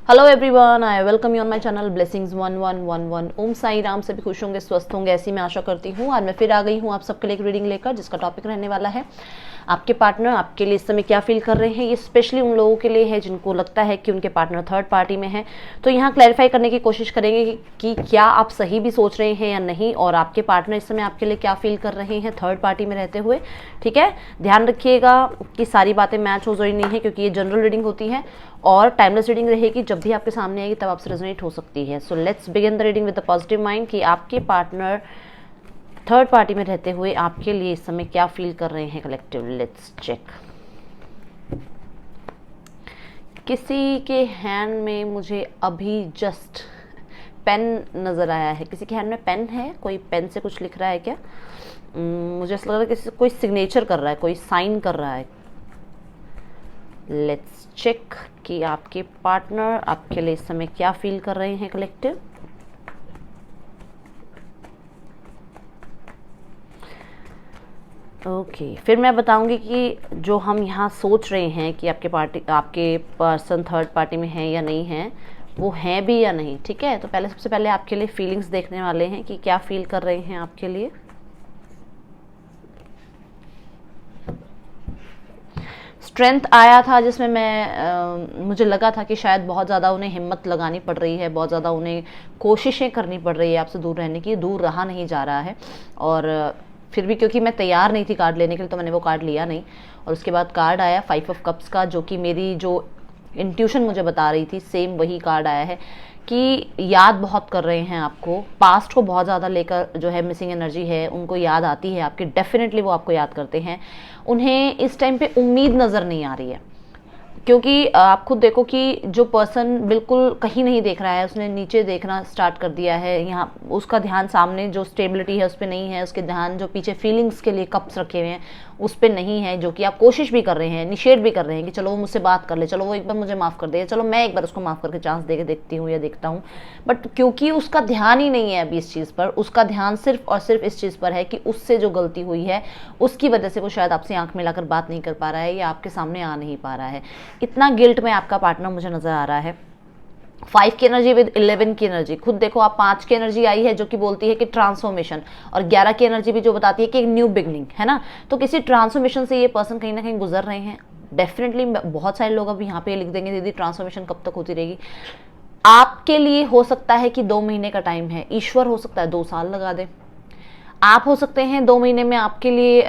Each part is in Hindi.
Hello everyone, I welcome you on my channel blessings 1111। ओम साई राम, सभी खुश होंगे, स्वस्थ होंगे, ऐसी मैं आशा करती हूँ। आज मैं फिर आ गई हूँ आप सबके लिए एक रीडिंग लेकर, जिसका टॉपिक रहने वाला है आपके पार्टनर आपके लिए इस समय क्या फील कर रहे हैं। ये स्पेशली उन लोगों के लिए है जिनको लगता है कि उनके पार्टनर थर्ड पार्टी में है। तो यहाँ क्लैरिफाई करने की कोशिश करेंगे कि क्या आप सही भी सोच रहे हैं या नहीं, और आपके पार्टनर इस समय आपके लिए क्या फील कर रहे हैं थर्ड पार्टी में रहते हुए। ठीक है, ध्यान रखिएगा कि सारी बातें मैच हो रही नहीं है, क्योंकि ये जनरल रीडिंग होती है और टाइमलेस रीडिंग रहेगी। जब भी आपके सामने आएगी तब आपसे रेजोनेट हो सकती है। So let's begin the reading with the positive mind कि आपके पार्टनर थर्ड पार्टी में रहते हुए आपके लिए इस समय क्या फील कर रहे हैं कलेक्टिव। Let's check. किसी के हैंड में मुझे अभी जस्ट पेन नज़र आया है। किसी के हैंड में पेन है, कोई पेन से कुछ लिख रहा है क्या? मुझे ऐसा लग रहा है किसी कोई सिग्नेचर कर रहा है, कोई साइन कर रहा है। लेट्स चेक कि आपके पार्टनर आपके लिए इस समय क्या फील कर रहे हैं कलेक्टिव। ओके, फिर मैं बताऊंगी कि जो हम यहाँ सोच रहे हैं कि आपके पर्सन थर्ड पार्टी में है या नहीं है, वो हैं भी या नहीं। ठीक है, तो सबसे पहले आपके लिए फीलिंग्स देखने वाले हैं कि क्या फील कर रहे हैं आपके लिए। स्ट्रेंथ आया था, जिसमें मुझे लगा था कि शायद बहुत ज़्यादा उन्हें हिम्मत लगानी पड़ रही है, बहुत ज़्यादा उन्हें कोशिशें करनी पड़ रही है आपसे दूर रहने की। दूर रहा नहीं जा रहा है, और फिर भी क्योंकि मैं तैयार नहीं थी कार्ड लेने के लिए, तो मैंने वो कार्ड लिया नहीं। और उसके बाद कार्ड आया 5 ऑफ कप्स का, जो कि मेरी जो इंट्यूशन मुझे बता रही थी सेम वही कार्ड आया है कि याद बहुत कर रहे हैं आपको। पास्ट को बहुत ज़्यादा लेकर जो है मिसिंग एनर्जी है, उनको याद आती है आपकी। डेफिनेटली वो आपको याद करते हैं। उन्हें इस टाइम पे उम्मीद नज़र नहीं आ रही है, क्योंकि आप खुद देखो कि जो पर्सन बिल्कुल कहीं नहीं देख रहा है, उसने नीचे देखना स्टार्ट कर दिया है। यहाँ उसका ध्यान सामने जो स्टेबिलिटी है उस पर नहीं है, उसके ध्यान जो पीछे फीलिंग्स के लिए कप्स रखे हुए हैं उस पर नहीं है, जो कि आप कोशिश भी कर रहे हैं, इनिशिएट भी कर रहे हैं कि चलो वो मुझसे बात कर ले, चलो वो एक बार मुझे माफ़ कर दे, चलो मैं एक बार उसको माफ़ करके चांस दे के देखती हूँ या देखता हूँ। बट क्योंकि उसका ध्यान ही नहीं है अभी इस चीज़ पर, उसका ध्यान सिर्फ और सिर्फ इस चीज़ पर है कि उससे जो गलती हुई है उसकी वजह से वो शायद आपसे आंख मिलाकर बात नहीं कर पा रहा है या आपके सामने आ नहीं पा रहा है। इतना गिल्ट में आपका पार्टनर मुझे नज़र आ रहा है। 5 की एनर्जी विद 11 की एनर्जी, खुद देखो आप 5 की एनर्जी आई है जो कि बोलती है कि ट्रांसफॉर्मेशन, और 11 की एनर्जी भी जो बताती है कि एक न्यू बिगनिंग है ना। तो किसी ट्रांसफॉर्मेशन से ये पर्सन कहीं ना कहीं गुजर रहे हैं। डेफिनेटली बहुत सारे लोग अब यहाँ पे लिख देंगे दीदी ट्रांसफॉर्मेशन कब तक होती रहेगी। आपके लिए हो सकता है कि 2 महीने का टाइम है, ईश्वर हो सकता है 2 साल लगा दे। आप हो सकते हैं 2 महीने में आपके लिए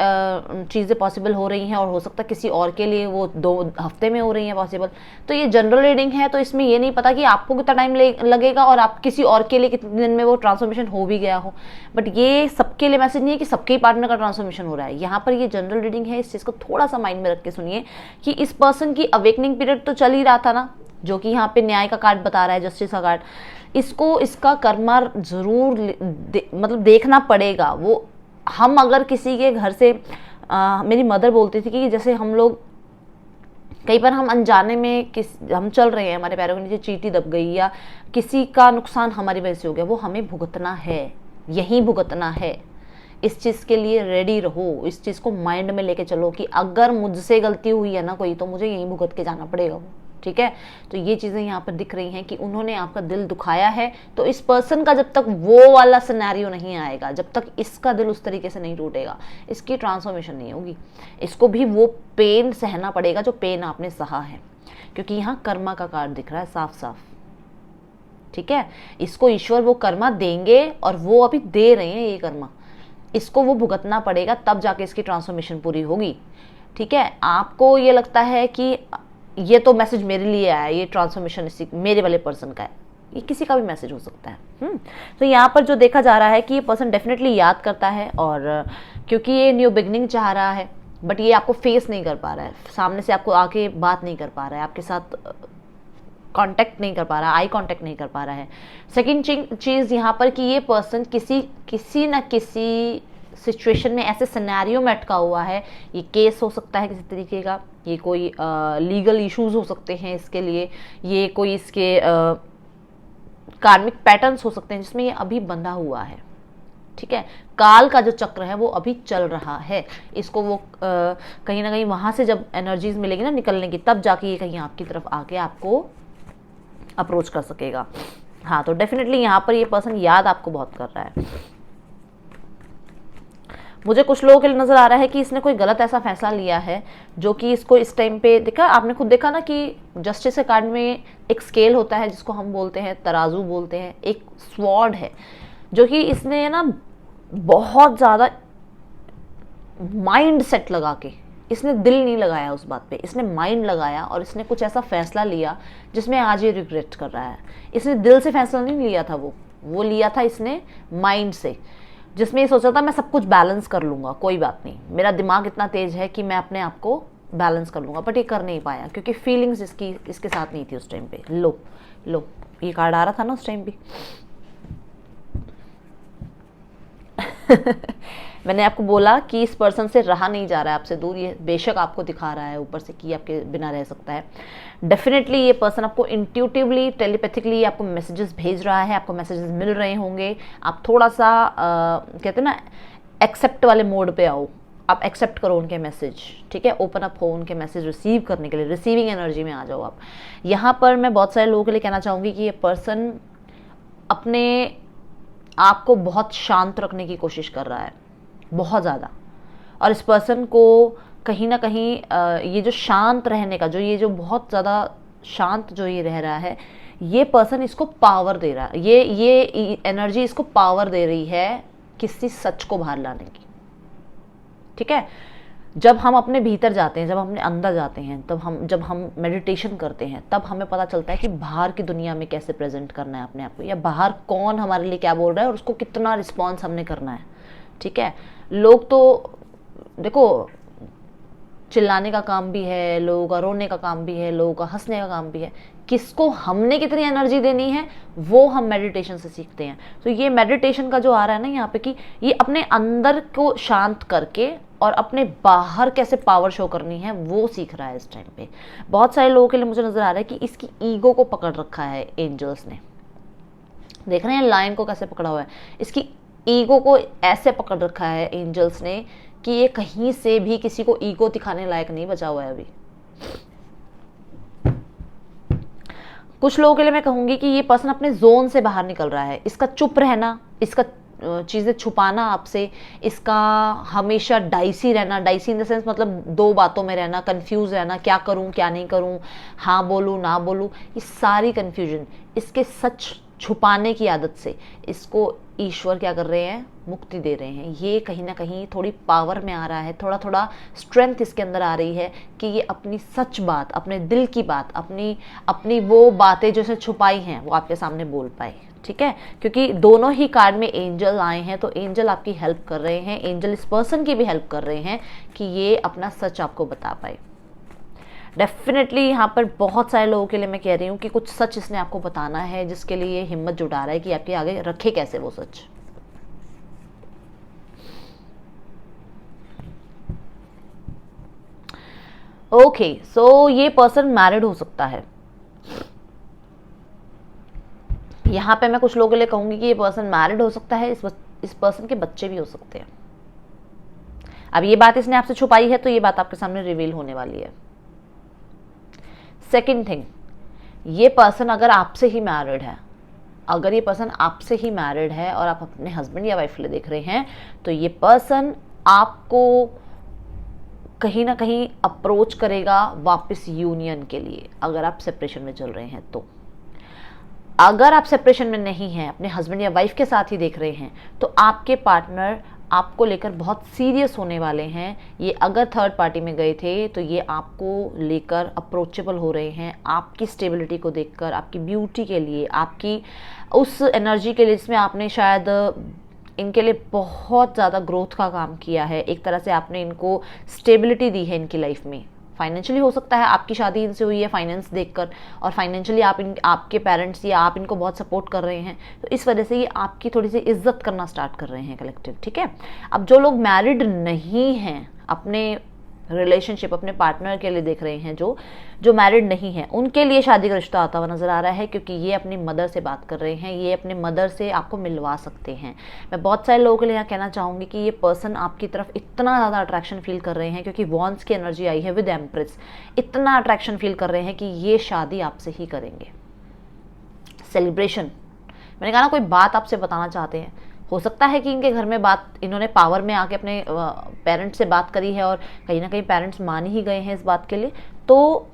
चीज़ें पॉसिबल हो रही हैं, और हो सकता है किसी और के लिए वो 2 हफ्ते में हो रही हैं पॉसिबल। तो ये जनरल रीडिंग है, तो इसमें ये नहीं पता कि आपको कितना टाइम लगेगा और आप किसी और के लिए कितने दिन में वो ट्रांसफॉर्मेशन हो भी गया हो। बट ये सबके लिए मैसेज नहीं है कि सबके ही पार्टनर का ट्रांसफॉर्मेशन हो रहा है। यहाँ पर ये जनरल रीडिंग है, इस चीज़ को थोड़ा सा माइंड में रख के सुनिए कि इस पर्सन की अवेकनिंग पीरियड तो चल ही रहा था ना, जो कि यहाँ पे न्याय का कार्ड बता रहा है, जस्टिस का कार्ड। इसको इसका कर्मा जरूर मतलब देखना पड़ेगा। वो हम अगर किसी के घर से मेरी मदर बोलती थी कि जैसे हम लोग कई बार हम अनजाने में हम चल रहे हैं, हमारे पैरों के नीचे चींटी दब गई या किसी का नुकसान हमारी वजह से हो गया, वो हमें भुगतना है, यही भुगतना है। इस चीज़ के लिए रेडी रहो, इस चीज़ को माइंड में लेके चलो कि अगर मुझसे गलती हुई है ना कोई, तो मुझे यहीं भुगत के जाना पड़ेगा वो। ठीक है, तो ये चीज़ें यहाँ पर दिख रही हैं कि उन्होंने आपका दिल दुखाया है। तो इस पर्सन का जब तक वो वाला सिनेरियो नहीं आएगा, जब तक इसका दिल उस तरीके से नहीं टूटेगा, इसकी ट्रांसफॉर्मेशन नहीं होगी। इसको भी वो पेन सहना पड़ेगा जो पेन आपने सहा है, क्योंकि यहाँ कर्मा का कार्ड दिख रहा है साफ साफ। ठीक है, इसको ईश्वर वो कर्मा देंगे, और वो अभी दे रहे हैं ये कर्मा। इसको वो भुगतना पड़ेगा, तब जाके इसकी ट्रांसफॉर्मेशन पूरी होगी। ठीक है, आपको ये लगता है कि ये तो मैसेज मेरे लिए आया, ये ट्रांसफॉर्मेशन इसी मेरे वाले पर्सन का है, ये किसी का भी मैसेज हो सकता है। तो यहाँ पर जो देखा जा रहा है कि ये पर्सन डेफिनेटली याद करता है, और क्योंकि ये न्यू बिगनिंग चाह रहा है, बट ये आपको फेस नहीं कर पा रहा है, सामने से आपको आके बात नहीं कर पा रहा है, आपके साथ कांटेक्ट नहीं कर पा रहा, आई कांटेक्ट नहीं कर पा रहा है। सेकंड चीज़ यहाँ पर कि ये पर्सन किसी न किसी सिचुएशन में, ऐसे सिनेरियो में अटका हुआ है। ये केस हो सकता है किसी तरीके का, ये कोई लीगल इश्यूज हो सकते हैं इसके लिए, ये कोई इसके कार्मिक पैटर्न्स हो सकते हैं जिसमें ये अभी बंधा हुआ है। ठीक है, काल का जो चक्र है वो अभी चल रहा है। इसको वो कहीं ना कहीं वहाँ से जब एनर्जीज मिलेगी ना निकलने की, तब जाके ये कहीं आपकी तरफ आके आपको अप्रोच कर सकेगा। हाँ, तो डेफिनेटली यहाँ पर ये पर्सन याद आपको बहुत कर रहा है। मुझे कुछ लोगों के लिए नजर आ रहा है कि इसने कोई गलत ऐसा फैसला लिया है जो कि इसको इस टाइम पे, देखा आपने खुद देखा ना कि जस्टिस के कार्ड में एक स्केल होता है जिसको हम बोलते हैं तराजू बोलते हैं, एक स्वॉर्ड है जो कि इसने ना बहुत ज़्यादा माइंड सेट लगा के, इसने दिल नहीं लगाया उस बात पे, इसने माइंड लगाया और इसने कुछ ऐसा फैसला लिया जिसमें आज ये रिग्रेट कर रहा है। इसने दिल से फैसला नहीं लिया था, वो लिया था इसने माइंड से, जिसमें ये सोचा था मैं सब कुछ बैलेंस कर लूँगा, कोई बात नहीं, मेरा दिमाग इतना तेज है कि मैं अपने आप को बैलेंस कर लूँगा। बट ये कर नहीं पाया क्योंकि फीलिंग्स इसके साथ नहीं थी उस टाइम पे। लो ये कार्ड आ रहा था ना उस टाइम भी। मैंने आपको बोला कि इस पर्सन से रहा नहीं जा रहा है आपसे दूर, ये बेशक आपको दिखा रहा है ऊपर से कि आपके बिना रह सकता है। डेफिनेटली ये पर्सन आपको इंट्यूटिवली टेलीपैथिकली आपको मैसेजेस भेज रहा है, आपको मैसेजेस मिल रहे होंगे। आप थोड़ा सा कहते हैं ना एक्सेप्ट वाले मोड पे आओ, आप एक्सेप्ट करो उनके मैसेज, ठीक है, ओपन अप हो उनके मैसेज रिसीव करने के लिए, रिसीविंग एनर्जी में आ जाओ आप। यहाँ पर मैं बहुत सारे लोगों के लिए कहना चाहूँगी कि ये पर्सन अपने आप को बहुत शांत रखने की कोशिश कर रहा है, बहुत ज़्यादा। और इस पर्सन को कहीं ना कहीं ये जो शांत रहने का, जो ये जो बहुत ज़्यादा शांत जो ये रह रहा है, ये पर्सन इसको पावर दे रहा है, ये एनर्जी इसको पावर दे रही है किसी सच को बाहर लाने की, ठीक है। जब हम अपने भीतर जाते हैं, जब हम अपने अंदर जाते हैं, जब हम मेडिटेशन करते हैं, तब हमें पता चलता है कि बाहर की दुनिया में कैसे प्रेजेंट करना है अपने आप को, या बाहर कौन हमारे लिए क्या बोल रहा है और उसको कितना रिस्पॉन्स हमने करना है, ठीक है। लोग तो देखो चिल्लाने का काम भी है, लोगों का रोने का काम भी है, लोगों का हंसने का काम भी है, किसको हमने कितनी एनर्जी देनी है वो हम मेडिटेशन से सीखते हैं। तो ये मेडिटेशन का जो आ रहा है ना यहाँ पे कि ये अपने अंदर को शांत करके और अपने बाहर कैसे पावर शो करनी है वो सीख रहा है इस टाइम पे। बहुत सारे लोगों के लिए मुझे नजर आ रहा है कि इसकी ईगो को पकड़ रखा है एंजल्स ने। देख रहे हैं लायन को कैसे पकड़ा हुआ है, इसकी ईगो को ऐसे पकड़ रखा है एंजल्स ने कि ये कहीं से भी किसी को ईगो दिखाने लायक नहीं बचा हुआ है अभी। कुछ लोगों के लिए मैं कहूंगी कि ये पर्सन अपने जोन से बाहर निकल रहा है, इसका चुप रहना, इसका चीज़ें छुपाना आपसे, इसका हमेशा डाइसी रहना, डाइसी इन द सेंस मतलब दो बातों में रहना, कंफ्यूज रहना, क्या करूं क्या नहीं करूं, हाँ बोलूं ना बोलूं, ये सारी कंफ्यूजन, इसके सच छुपाने की आदत से इसको ईश्वर क्या कर रहे हैं, मुक्ति दे रहे हैं। ये कहीं ना कहीं थोड़ी पावर में आ रहा है, थोड़ा थोड़ा स्ट्रेंथ इसके अंदर आ रही है कि ये अपनी सच बात, अपने दिल की बात, अपनी वो बातें जो इसे छुपाई हैं वो आपके सामने बोल पाए, ठीक है। क्योंकि दोनों ही कार्ड में एंजल आए हैं, तो एंजल आपकी हेल्प कर रहे हैं, एंजल इस पर्सन की भी हेल्प कर रहे हैं कि ये अपना सच आपको बता पाए। डेफिनेटली यहाँ पर बहुत सारे लोगों के लिए मैं कह रही हूँ कि कुछ सच इसने आपको बताना है, जिसके लिए ये हिम्मत जुटा रहा है कि आपके आगे रखे कैसे वो सच। ओके, सो ये पर्सन मैरिड हो सकता है। यहाँ पे मैं कुछ लोगों के लिए कहूंगी कि ये पर्सन मैरिड हो सकता है, इस पर्सन के बच्चे भी हो सकते हैं। अब ये बात इसने आपसे छुपाई है तो ये बात आपके सामने रिवील होने वाली है। सेकंड थिंग, ये पर्सन अगर आपसे ही मैरिड है, अगर ये पर्सन आपसे ही मैरिड है और आप अपने हस्बैंड या वाइफ के लिए देख रहे हैं, तो ये पर्सन आपको कहीं ना कहीं अप्रोच करेगा वापस यूनियन के लिए, अगर आप सेपरेशन में चल रहे हैं तो। अगर आप सेपरेशन में नहीं हैं, अपने हस्बैंड या वाइफ के साथ ही देख रहे हैं, तो आपके पार्टनर आपको लेकर बहुत सीरियस होने वाले हैं। ये अगर थर्ड पार्टी में गए थे तो ये आपको लेकर अप्रोचेबल हो रहे हैं, आपकी स्टेबिलिटी को देखकर, आपकी ब्यूटी के लिए, आपकी उस एनर्जी के लिए जिसमें आपने शायद इनके लिए बहुत ज़्यादा ग्रोथ का काम किया है। एक तरह से आपने इनको स्टेबिलिटी दी है इनकी लाइफ में। फाइनेंशियली हो सकता है आपकी शादी इनसे हुई है फाइनेंस देखकर, और फाइनेंशियली आपके पेरेंट्स या आप इनको बहुत सपोर्ट कर रहे हैं, तो इस वजह से ये आपकी थोड़ी सी इज्जत करना स्टार्ट कर रहे हैं कलेक्टिव, ठीक है। अब जो लोग मैरिड नहीं हैं, अपने रिलेशनशिप अपने पार्टनर के लिए देख रहे हैं, जो मैरिड नहीं है, उनके लिए शादी का रिश्ता आता हुआ नजर आ रहा है, क्योंकि ये अपनी मदर से बात कर रहे हैं, ये अपने मदर से आपको मिलवा सकते हैं। मैं बहुत सारे लोगों के लिए यहाँ कहना चाहूँगी कि ये पर्सन आपकी तरफ इतना ज़्यादा अट्रैक्शन फील कर रहे हैं, क्योंकि वॉन्स की एनर्जी आई है विद एम्प्रेस, इतना अट्रैक्शन फील कर रहे हैं कि ये शादी आपसे ही करेंगे। सेलिब्रेशन, मैंने कहा ना कोई बात आपसे बताना चाहते हैं। हो सकता है कि इनके घर में बात, इन्होंने पावर में आके अपने पेरेंट्स से बात करी है और कहीं ना कहीं पेरेंट्स मान ही गए हैं इस बात के लिए, तो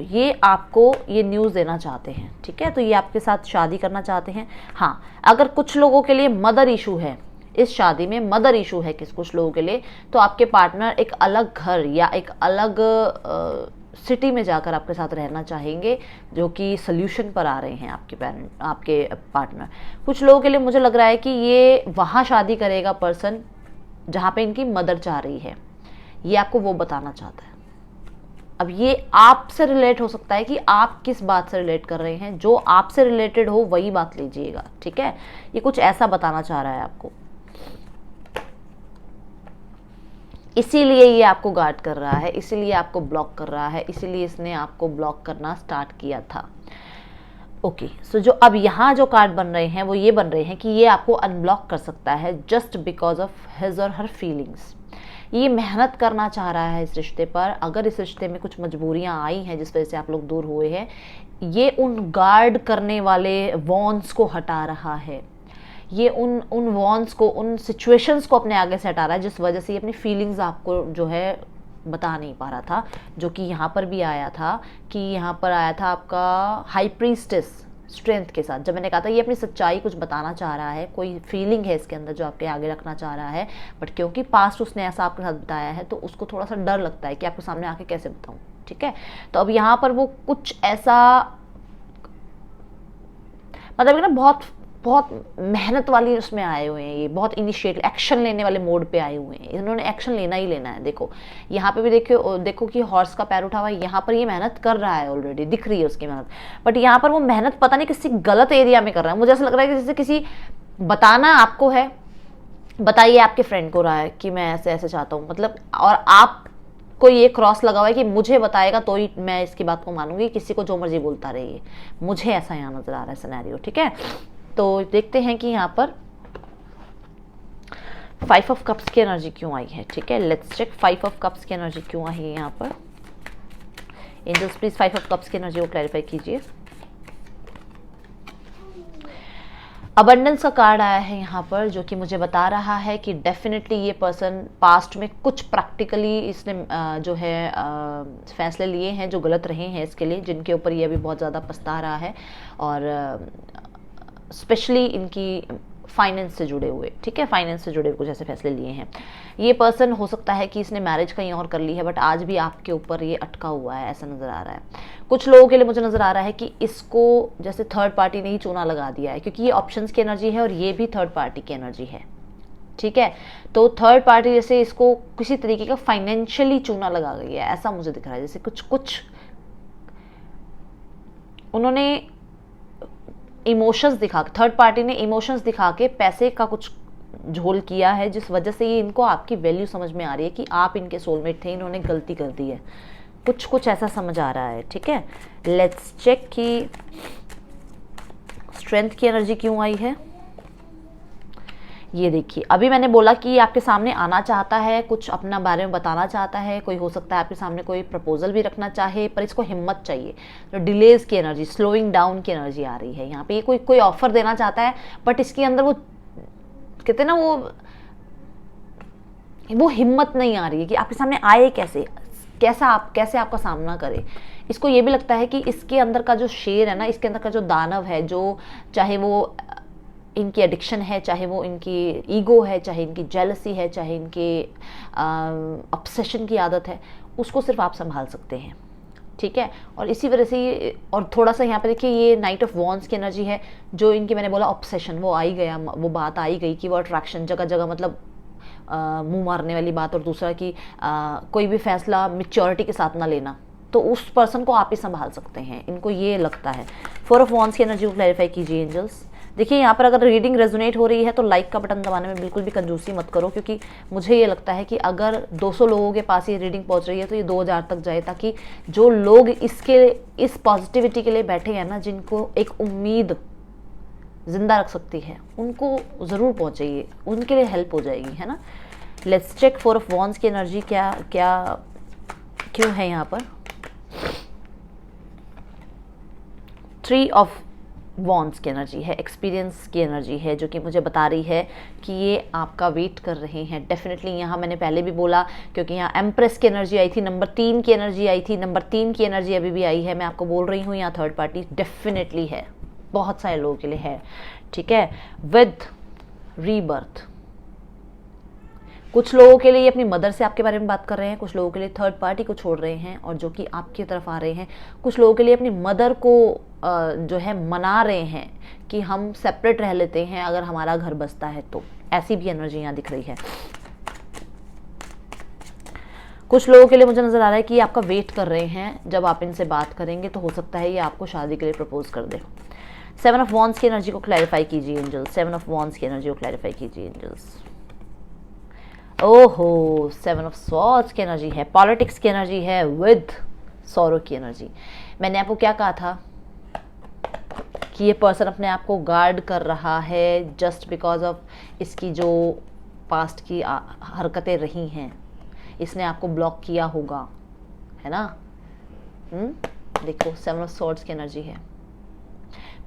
ये आपको ये न्यूज़ देना चाहते हैं, ठीक है। तो ये आपके साथ शादी करना चाहते हैं। हाँ, अगर कुछ लोगों के लिए मदर इशू है, इस शादी में मदर इशू है कुछ लोगों के लिए, तो आपके पार्टनर एक अलग घर या एक अलग सिटी में जाकर आपके साथ रहना चाहेंगे, जो कि सोल्यूशन पर आ रहे हैं आपके पार्टनर। कुछ लोगों के लिए मुझे लग रहा है कि ये वहाँ शादी करेगा पर्सन जहाँ पे इनकी मदर चाह रही है, ये आपको वो बताना चाहता है। अब ये आपसे रिलेट हो सकता है कि आप किस बात से रिलेट कर रहे हैं, जो आपसे रिलेटेड हो वही बात लीजिएगा, ठीक है। ये कुछ ऐसा बताना चाह रहा है आपको, इसीलिए ये आपको गार्ड कर रहा है, इसीलिए आपको ब्लॉक कर रहा है, इसीलिए इसने आपको ब्लॉक करना स्टार्ट किया था। ओके, सो जो अब यहाँ जो कार्ड बन रहे हैं वो ये बन रहे हैं कि ये आपको अनब्लॉक कर सकता है जस्ट बिकॉज ऑफ हिज और हर फीलिंग्स। ये मेहनत करना चाह रहा है इस रिश्ते पर। अगर इस रिश्ते में कुछ मजबूरियां आई हैं जिस वजह से आप लोग दूर हुए हैं, ये उन गार्ड करने वाले वॉन्स को हटा रहा है, ये उन वॉन्स को, उन सिचुएशंस को अपने आगे से हटा रहा है जिस वजह से ये अपनी फीलिंग्स आपको जो है बता नहीं पा रहा था। जो कि यहाँ पर भी आया था, कि यहाँ पर आया था आपका हाई प्रीस्टेस स्ट्रेंथ के साथ। जब मैंने कहा था ये अपनी सच्चाई कुछ बताना चाह रहा है, कोई फीलिंग है इसके अंदर जो आपके आगे रखना चाह रहा है, बट क्योंकि पास्ट उसने ऐसा आपके साथ बताया है तो उसको थोड़ा सा डर लगता है कि आपके सामने आके कैसे बताऊं, ठीक है। तो अब यहाँ पर वो कुछ ऐसा, मतलब ना बहुत मेहनत वाली उसमें आए हुए हैं, ये बहुत इनिशिएटिव एक्शन लेने वाले मोड पे आए हुए हैं। इन्होंने एक्शन लेना ही लेना है। देखो यहाँ पे भी देखो कि हॉर्स का पैर उठा हुआ है, यहाँ पर ये मेहनत कर रहा है, ऑलरेडी दिख रही है उसकी मेहनत, बट यहाँ पर वो मेहनत पता नहीं किसी गलत एरिया में कर रहा है। मुझे ऐसा लग रहा है कि जैसे किसी बताना आपको है, बताइए आपके फ्रेंड को रहा है कि मैं ऐसे ऐसे चाहता हूँ, मतलब, और आप को ये क्रॉस लगा हुआ है कि मुझे बताएगा तो ही मैं इसकी बात को मानूंगी, किसी को जो मर्जी बोलता रहिए। मुझे ऐसा यहाँ नजर आ रहा है सिनेरियो, ठीक है। तो देखते हैं कि यहाँ पर 5 ऑफ कप्स की एनर्जी क्यों आई है, ठीक है। लेट्स चेक 5 ऑफ कप्स की एनर्जी क्यों आई है यहाँ पर। एंजल्स प्लीज 5 ऑफ कप्स की एनर्जी को क्लैरिफाई कीजिए। अबंडेंस का कार्ड आया है यहाँ पर, जो कि मुझे बता रहा है कि डेफिनेटली ये पर्सन पास्ट में कुछ प्रैक्टिकली इसने जो है फैसले लिए हैं जो गलत रहे हैं इसके लिए, जिनके ऊपर ये अभी बहुत ज़्यादा पछता रहा है, और स्पेशली इनकी फाइनेंस से जुड़े हुए, ठीक है, फाइनेंस से जुड़े हुए कुछ ऐसे फैसले लिए हैं। ये पर्सन हो सकता है कि इसने मैरिज कहीं और कर ली है, बट आज भी आपके ऊपर ये अटका हुआ है, ऐसा नज़र आ रहा है। कुछ लोगों के लिए मुझे नज़र आ रहा है कि इसको जैसे थर्ड पार्टी ने ही चूना लगा दिया है, क्योंकि ये ऑप्शंस की एनर्जी है और ये भी थर्ड पार्टी की एनर्जी है, ठीक है। तो थर्ड पार्टी जैसे इसको किसी तरीके का फाइनेंशियली चूना लगा गई है, ऐसा मुझे दिख रहा है। जैसे कुछ उन्होंने इमोशंस दिखा, थर्ड पार्टी ने इमोशंस दिखा के पैसे का कुछ झोल किया है, जिस वजह से ये इनको आपकी वैल्यू समझ में आ रही है कि आप इनके सोलमेट थे, इन्होंने गलती कर दी है, कुछ ऐसा समझ आ रहा है, ठीक है। लेट्स चेक कि स्ट्रेंथ की एनर्जी क्यों आई है। ये देखिए, अभी मैंने बोला कि ये आपके सामने आना चाहता है, कुछ अपना बारे में बताना चाहता है, कोई हो सकता है आपके सामने कोई प्रपोजल भी रखना चाहे, पर इसको हिम्मत चाहिए। तो डिलेज की एनर्जी, स्लोइंग डाउन की एनर्जी आ रही है यहाँ पे। ये कोई ऑफर देना चाहता है, बट इसके अंदर वो कहते हैं ना, वो हिम्मत नहीं आ रही है कि आपके सामने आए कैसे आपका सामना करे। इसको ये भी लगता है कि इसके अंदर का जो शेर है ना, इसके अंदर का जो दानव है, जो चाहे वो इनकी एडिक्शन है, चाहे वो इनकी ईगो है, चाहे इनकी जेलसी है, चाहे इनके ऑब्सेशन की आदत है, उसको सिर्फ आप संभाल सकते हैं, ठीक है। और इसी वजह से ये, और थोड़ा सा यहाँ पे देखिए ये नाइट ऑफ वॉन्ड्स की एनर्जी है, जो इनकी मैंने बोला ऑब्सेशन, वो वो बात आई गई कि वो अट्रैक्शन जगह जगह, मतलब मुंह मारने वाली बात, और दूसरा कि कोई भी फैसला मैच्योरिटी के साथ ना लेना, तो उस पर्सन को आप ही संभाल सकते हैं, इनको ये लगता है। 4 ऑफ वॉन्ड्स की एनर्जी को क्लैरिफाई कीजिए एंजल्स। देखिए यहाँ पर अगर रीडिंग रेजोनेट हो रही है तो लाइक का बटन दबाने में बिल्कुल भी कंजूसी मत करो, क्योंकि मुझे ये लगता है कि अगर 200 लोगों के पास ये रीडिंग पहुँच रही है तो ये 2000 तक जाए, ताकि जो लोग इस पॉजिटिविटी के लिए बैठे हैं ना, जिनको एक उम्मीद जिंदा रख सकती है, उनको ज़रूर पहुँचाइए, उनके लिए हेल्प हो जाएगी, है ना। लेट्स चेक 4 ऑफ वॉन्ड्स की एनर्जी क्यों है यहाँ पर। 3 ऑफ वॉन्ड्स की एनर्जी है, एक्सपीरियंस की एनर्जी है, जो कि मुझे बता रही है कि ये आपका वेट कर रहे हैं डेफिनेटली। यहाँ मैंने पहले भी बोला, क्योंकि यहाँ एम्प्रेस की एनर्जी आई थी, नंबर 3 की एनर्जी आई थी, नंबर 3 की एनर्जी अभी भी आई है। मैं आपको बोल रही हूँ यहाँ थर्ड पार्टी डेफिनेटली है, बहुत सारे लोगों के लिए है, ठीक है। विद रीबर्थ, कुछ लोगों के लिए ये अपनी मदर से आपके बारे में बात कर रहे हैं, कुछ लोगों के लिए थर्ड पार्टी को छोड़ रहे हैं और जो कि आपकी तरफ आ रहे हैं। कुछ लोगों के लिए अपनी मदर को जो है मना रहे हैं कि हम सेपरेट रह लेते हैं अगर हमारा घर बसता है तो, ऐसी भी एनर्जी यहाँ दिख रही है। कुछ लोगों के लिए मुझे नजर आ रहा है कि ये आपका वेट कर रहे हैं, जब आप इनसे बात करेंगे तो हो सकता है ये आपको शादी के लिए प्रपोज कर दे। 7 ऑफ वॉन्ड्स की एनर्जी को क्लैरिफाई कीजिए एंजल्स, 7 ऑफ वॉन्ड्स की एनर्जी को क्लैरिफाई कीजिए एंजल्स। ओहो, 7 ऑफ स्वॉर्ड्स की एनर्जी है, पॉलिटिक्स की एनर्जी है, विद सॉरो की एनर्जी। मैंने आपको क्या कहा था कि ये पर्सन अपने आप को गार्ड कर रहा है जस्ट बिकॉज ऑफ इसकी जो पास्ट की हरकतें रही हैं, इसने आपको ब्लॉक किया होगा, है ना। देखो 7 ऑफ स्वॉर्ड्स की एनर्जी है।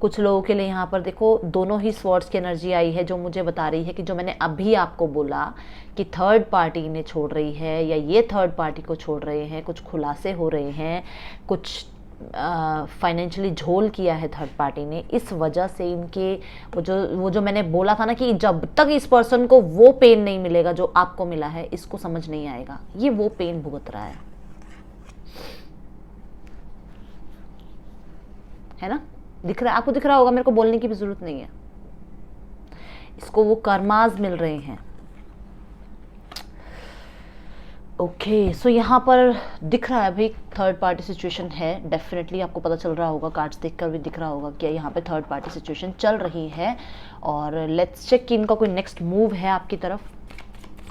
कुछ लोगों के लिए यहाँ पर देखो दोनों ही स्वॉर्ड्स की एनर्जी आई है, जो मुझे बता रही है कि जो मैंने अभी आपको बोला कि थर्ड पार्टी इन्हें छोड़ रही है या ये थर्ड पार्टी को छोड़ रहे हैं, कुछ खुलासे हो रहे हैं, कुछ फाइनेंशियली झोल किया है थर्ड पार्टी ने, इस वजह से इनके वो जो मैंने बोला था ना कि जब तक इस पर्सन को वो पेन नहीं मिलेगा जो आपको मिला है, इसको समझ नहीं आएगा, ये वो पेन भुगत रहा है ना। दिख रहा है आपको, दिख रहा होगा, मेरे को बोलने की भी जरूरत नहीं है। इसको वो कर्माज मिल रहे हैं। ओके, सो यहाँ पर दिख रहा है भाई थर्ड पार्टी सिचुएशन है, डेफिनेटली आपको पता चल रहा होगा, कार्ड्स देखकर भी दिख रहा होगा कि यहाँ पे थर्ड पार्टी सिचुएशन चल रही है। और लेट्स चेक कि इनका कोई नेक्स्ट मूव है आपकी तरफ,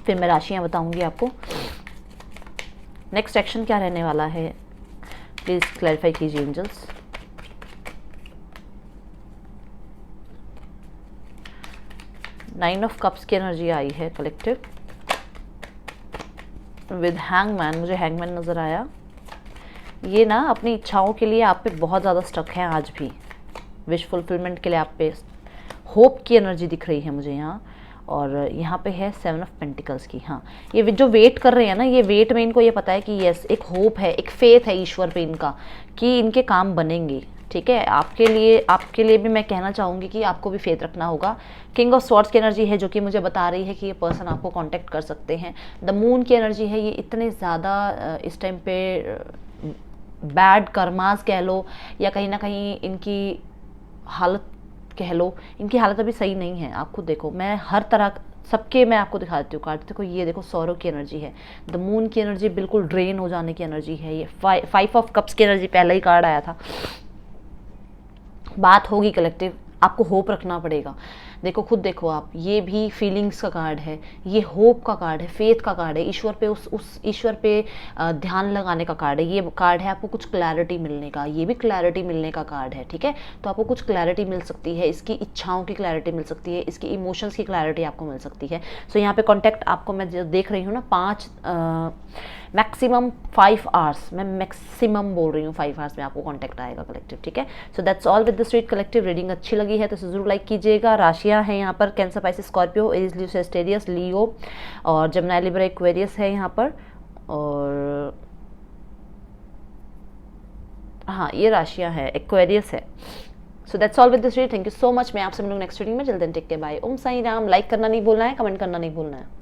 फिर मैं राशियाँ बताऊंगी आपको। नेक्स्ट एक्शन क्या रहने वाला है, प्लीज क्लैरिफाई कीजिए एंजल्स। नाइन ऑफ कप्स की एनर्जी आई है कलेक्टिव विद हैंगमैन। मुझे हैंगमैन नजर आया। ये ना अपनी इच्छाओं के लिए आप पे बहुत ज़्यादा स्टक है आज भी, विश फुलफिलमेंट के लिए आप पे होप की एनर्जी दिख रही है मुझे यहाँ। और यहाँ पे है 7 ऑफ पेंटिकल्स की। हाँ, ये जो वेट कर रहे हैं ना, ये वेट में इनको ये पता है कि यस एक होप है, एक फेथ है ईश्वर पे इनका कि इनके काम बनेंगे, ठीक है। आपके लिए भी मैं कहना चाहूँगी कि आपको भी फेथ रखना होगा। किंग ऑफ स्वॉर्ड्स की एनर्जी है, जो कि मुझे बता रही है कि ये पर्सन आपको कांटेक्ट कर सकते हैं। द मून की एनर्जी है, ये इतने ज़्यादा इस टाइम पे बैड कर्मास कह लो या कहीं ना कहीं इनकी हालत कह लो, इनकी हालत अभी सही नहीं है। आप खुद देखो, मैं हर तरह सबके मैं आपको दिखा देती हूँ कार्ड। देखो ये देखो सौरव की एनर्जी है, द मून की एनर्जी बिल्कुल ड्रेन हो जाने की एनर्जी है। ये 5 ऑफ कप्स की एनर्जी पहले ही कार्ड आया था। बात होगी कलेक्टिव, आपको होप रखना पड़ेगा। देखो खुद देखो आप, ये भी फीलिंग्स का कार्ड है, ये होप का कार्ड है, फेथ का कार्ड है, ईश्वर पे उस ईश्वर पे ध्यान लगाने का कार्ड है। ये कार्ड है आपको कुछ क्लैरिटी मिलने का, ये भी क्लैरिटी मिलने का कार्ड है, ठीक है। तो आपको कुछ क्लैरिटी मिल सकती है, इसकी इच्छाओं की क्लैरिटी मिल सकती है, इसकी इमोशंस की क्लैरिटी आपको मिल सकती है। सो यहाँ पे कॉन्टैक्ट आपको मैं जो देख रही हूँ ना, 5 मैक्सिमम 5 आवर्स, मैं मैक्सिमम बोल रही हूँ 5 आवर्स में आपको कॉन्टैक्ट आएगा कलेक्टिव, ठीक है। So that's all with the street collective. Reading अच्छी लगी है तो इसे जरूर लाइक कीजिएगा। राशियाँ हैं यहाँ पर कैंसर, पाइसेस, स्कॉर्पियो, एरीज, लियो, सेजिटेरियस, लियो और जेमिनी, लिब्रा, एक्वेरियस है यहाँ पर। और हाँ, ये राशियाँ है, एक्वेरियस है। So that's all with this reading. Thank you so much. मैं आपसे मिलूंगी नेक्स्ट रीडिंग में। जल्दी टेक के बाय। ओम साई राम। लाइक करना नहीं भूलना है, कमेंट करना नहीं भूलना है।